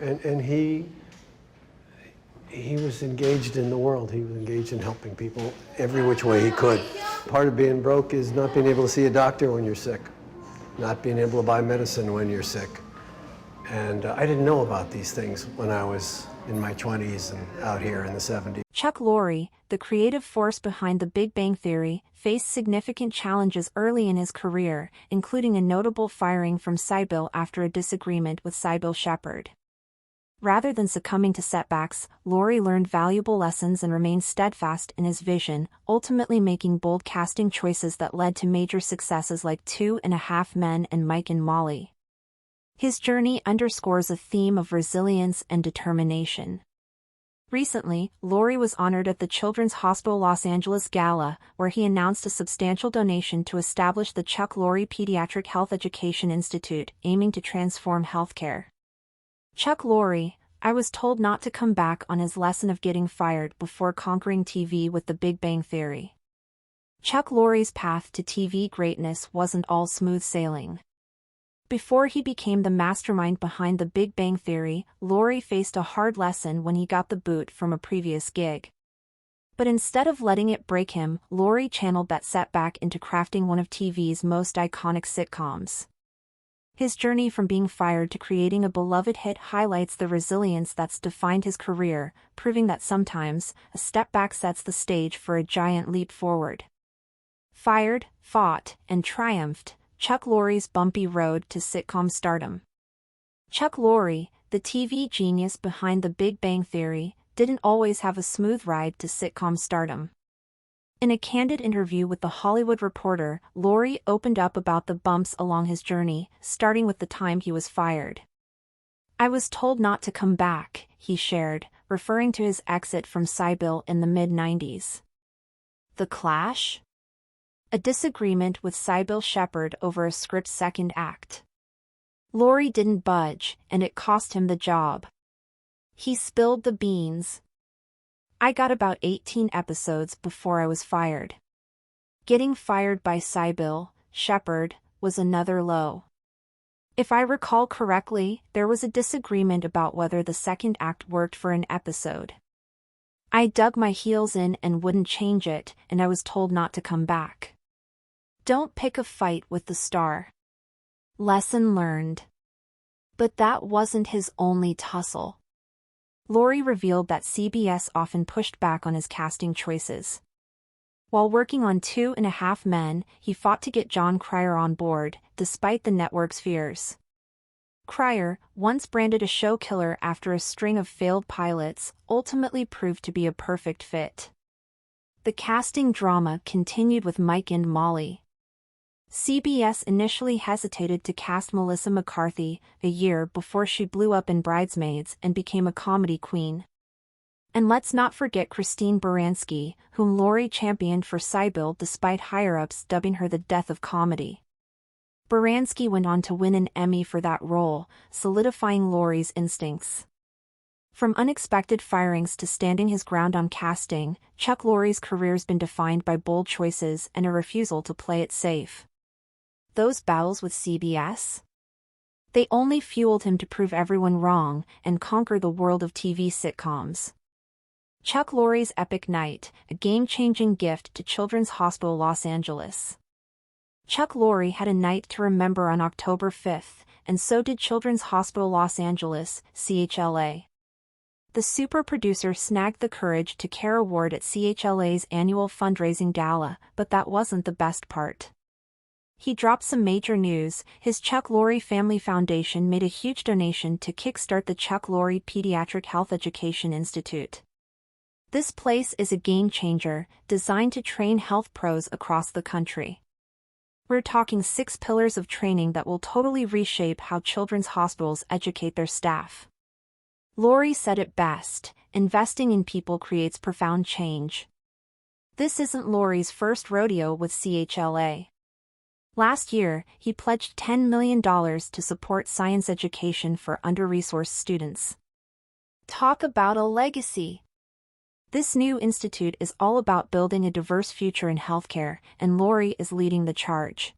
And he was engaged in the world. He was engaged in helping people every which way he could. Part of being broke is not being able to see a doctor when you're sick, not being able to buy medicine when you're sick. And I didn't know about these things when I was in my 20s and out here in the 70s. Chuck Lorre, the creative force behind The Big Bang Theory, faced significant challenges early in his career, including a notable firing from Sybil after a disagreement with Sybil Shepherd. Rather than succumbing to setbacks, Lorre learned valuable lessons and remained steadfast in his vision, ultimately making bold casting choices that led to major successes like 2.5 Men and Mike and Molly. His journey underscores a theme of resilience and determination. Recently, Lorre was honored at the Children's Hospital Los Angeles Gala, where he announced a substantial donation to establish the Chuck Lorre Pediatric Health Education Institute, aiming to transform healthcare. Chuck Lorre, I was told not to come back on his lesson of getting fired before conquering TV with The Big Bang Theory. Chuck Lorre's path to TV greatness wasn't all smooth sailing. Before he became the mastermind behind The Big Bang Theory, Lorre faced a hard lesson when he got the boot from a previous gig. But instead of letting it break him, Lorre channeled that setback into crafting one of TV's most iconic sitcoms. His journey from being fired to creating a beloved hit highlights the resilience that's defined his career, proving that sometimes, a step back sets the stage for a giant leap forward. Fired, fought, and triumphed, Chuck Lorre's bumpy road to sitcom stardom. Chuck Lorre, the TV genius behind The Big Bang Theory, didn't always have a smooth ride to sitcom stardom. In a candid interview with The Hollywood Reporter, Lorre opened up about the bumps along his journey, starting with the time he was fired. "I was told not to come back," he shared, referring to his exit from Sybil in the mid-90s. The clash? A disagreement with Sybil Shepherd over a script's second act. Lorre didn't budge, and it cost him the job. He spilled the beans. "I got about 18 episodes before I was fired." Getting fired by Sybil Shepherd was another low. "If I recall correctly, there was a disagreement about whether the second act worked for an episode. I dug my heels in and wouldn't change it, and I was told not to come back." Don't pick a fight with the star. Lesson learned. But that wasn't his only tussle. Lorre revealed that CBS often pushed back on his casting choices. While working on 2.5 Men, he fought to get Jon Cryer on board, despite the network's fears. Cryer, once branded a show killer after a string of failed pilots, ultimately proved to be a perfect fit. The casting drama continued with Mike and Molly. CBS initially hesitated to cast Melissa McCarthy, a year before she blew up in Bridesmaids and became a comedy queen. And let's not forget Christine Baranski, whom Lorre championed for Sybil despite higher-ups dubbing her the death of comedy. Baranski went on to win an Emmy for that role, solidifying Lorre's instincts. From unexpected firings to standing his ground on casting, Chuck Lorre's career's been defined by bold choices and a refusal to play it safe. Those battles with CBS? They only fueled him to prove everyone wrong and conquer the world of TV sitcoms. Chuck Lorre's epic night, a game-changing gift to Children's Hospital Los Angeles. Chuck Lorre had a night to remember on October 5th, and so did Children's Hospital Los Angeles, CHLA. The super producer snagged the Courage to Care award at CHLA's annual fundraising gala, but that wasn't the best part. He dropped some major news. His Chuck Lorre Family Foundation made a huge donation to kickstart the Chuck Lorre Pediatric Health Education Institute. This place is a game-changer, designed to train health pros across the country. We're talking 6 pillars of training that will totally reshape how children's hospitals educate their staff. Lorre said it best, investing in people creates profound change. This isn't Lorre's first rodeo with CHLA. Last year, he pledged $10 million to support science education for under-resourced students. Talk about a legacy. This new institute is all about building a diverse future in healthcare, and Lorre is leading the charge.